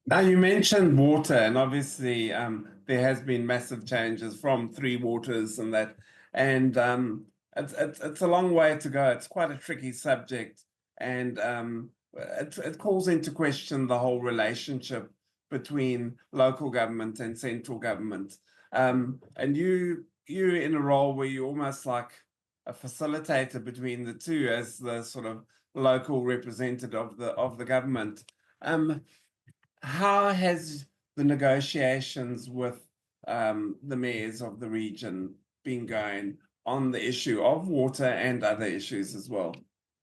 Now you mentioned water, and obviously there has been massive changes from Three Waters and that, and it's a long way to go. It's quite a tricky subject, and it calls into question the whole relationship between local government and central government. And you're in a role where you're almost like a facilitator between the two as the sort of local representative of the government. Um, how has the negotiations with the mayors of the region been going on the issue of water and other issues as well?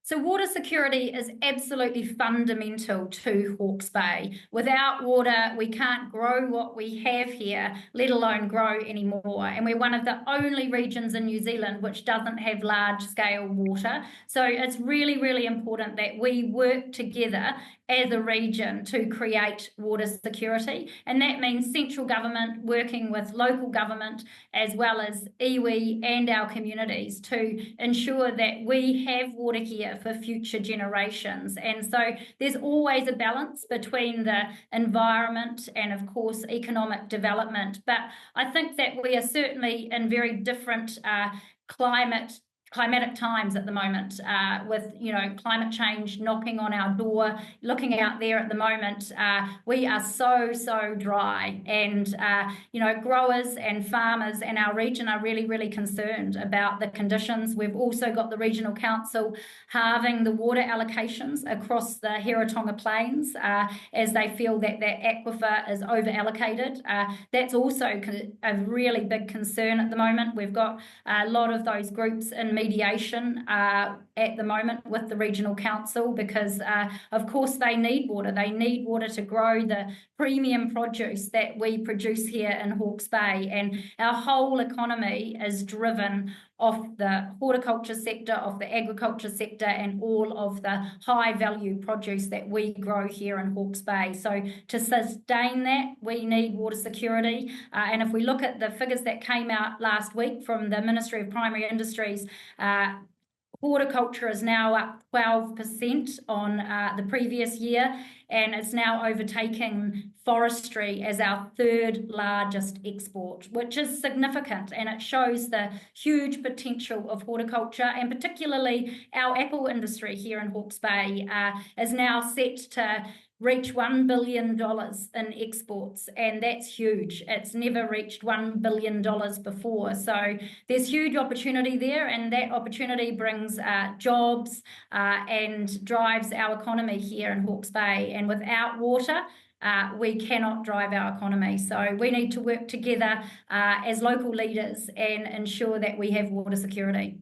So water security is absolutely fundamental to Hawke's Bay. Without water, we can't grow what we have here, let alone grow anymore. And we're one of the only regions in New Zealand which doesn't have large-scale water. So it's really, really important that we work together as a region to create water security. And that means central government working with local government as well as iwi and our communities to ensure that we have water here for future generations. And so there's always a balance between the environment and, of course, economic development. But I think that we are certainly in very different climatic times at the moment, with climate change knocking on our door. Looking out there at the moment, we are so dry, and growers and farmers in our region are really concerned about the conditions. We've also got the regional council halving the water allocations across the Heretaunga Plains as they feel that that aquifer is over allocated. That's also a really big concern at the moment. We've got a lot of those groups in mediation at the moment with the regional council because, of course, they need water. They need water to grow the premium produce that we produce here in Hawke's Bay. And our whole economy is driven off the horticulture sector, off the agriculture sector, and all of the high value produce that we grow here in Hawke's Bay. So to sustain that, we need water security. And if we look at the figures that came out last week from the Ministry of Primary Industries, horticulture is now up 12% on the previous year, and it's now overtaking forestry as our third largest export, which is significant, and it shows the huge potential of horticulture, and particularly our apple industry here in Hawke's Bay is now set to reach $1 billion in exports, and that's huge. It's never reached $1 billion before. So there's huge opportunity there, and that opportunity brings jobs and drives our economy here in Hawke's Bay. And without water, we cannot drive our economy. So we need to work together as local leaders and ensure that we have water security.